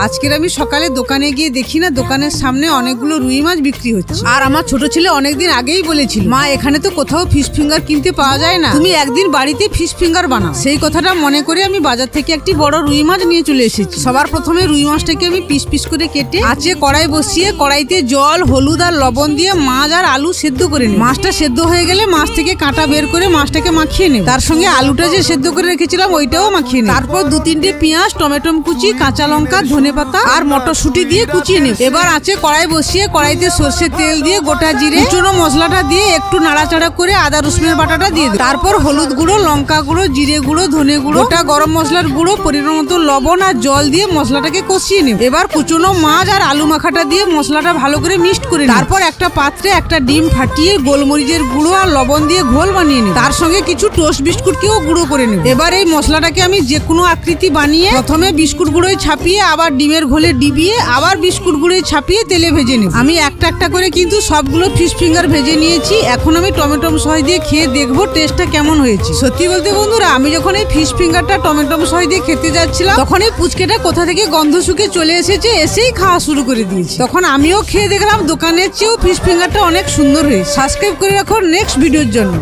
আজকের আমি সকালে দোকানে গিয়ে দেখি না দোকানের সামনে অনেকগুলো রুই মাছ বিক্রি হচ্ছে। আর আমার ছোট ছেলে অনেকদিন আগেই বলেছিল, মা এখানে তো কোথাও ফিশ ফিঙ্গার কিনতে পাওয়া যায় না, তুমি একদিন বাড়িতে ফিশ ফিঙ্গার বানাও। সেই কথাটা মনে করে আমি বাজার থেকে একটি বড় রুই মাছ নিয়ে চলে এসেছি। সবার প্রথমে রুই মাছটাকে আমি পিস পিস করে কেটে আঁচে কড়াই বসিয়ে কড়াইতে জল, হলুদ আর লবণ দিয়ে মাছ আর আলু সেদ্ধ করে নিই। মাছটা সেদ্ধ হয়ে গেলে মাছ থেকে কাঁটা বের করে মাছটাকে মাখিয়ে নেব। তার সঙ্গে আলুটা যে সেদ্ধ করে রেখেছিলাম ওইটাও মাখিয়ে নেব। তারপর 2-3টে পেঁয়াজ, টমেটো কুচি, কাঁচা লঙ্কা, ধনেপাতা আর মটরশুঁটি দিয়ে কুচিয়ে নেব। এবার আঁচে কড়াই বসিয়ে কড়াইতে সরষের তেল দিয়ে গোটা জিরে, কুচনো মশলাটা দিয়ে একটু নাড়াচাড়া করে আদা রসুনের বাটাটা দিয়ে দেব। তারপর হলুদ গুঁড়ো, লঙ্কা গুঁড়ো, জিরে গুঁড়ো, ধনে গুঁড়ো, গোটা গরম মশলার গুঁড়ো, পরিমাণ মতো লবণ আর জল দিয়ে মশলাটাকে কষিয়ে নেব। এবার কুচনো মাছ আর আলু মাখাটা দিয়ে মশলাটা ভালো করে মিক্সড করে নেব। তারপর একটা পাত্রে একটা ডিম ফাটিয়ে গোলমরিচের গুঁড়ো আর লবণ দিয়ে ঘোল বানিয়ে নেব। তার সঙ্গে কিছু টোস্ট বিস্কুটকেও গুঁড়ো করে নেব। এবার এই মশলাটাকে আমি যে কোনো আকৃতি বানিয়ে প্রথমে বিস্কুট গুঁড়োয় ছাপিয়ে আবার ডিমের ঘোলে ডিবিয়ে আবার বিস্কুট গুঁড়োয় ছাপিয়ে তেলে ভেজে নেব। আমি একটা একটা করে কিন্তু সবগুলো ফিশ ফিঙ্গার ভেজে নিয়েছি। এখন আমি টমেটো সস দিয়ে খেয়ে দেখবো টেস্টটা কেমন হয়েছে। সত্যি বলতে বন্ধুরা, আমি যখন এই ফিশ ফিঙ্গারটা টমেটো সস দিয়ে খেতে যাচ্ছিলাম তখন এই পুচকেটা কোথা থেকে গন্ধ শুকে চলে এসেছে, এসেই খাওয়া শুরু করে দিয়েছে। তখন আমিও খেয়ে দেখলাম দোকানের চেয়েও ফিশ ফিঙ্গারটা অনেক সুন্দর হয়েছে। সাবস্ক্রাইব করে রাখো নেক্সট ভিডিওর জন্য।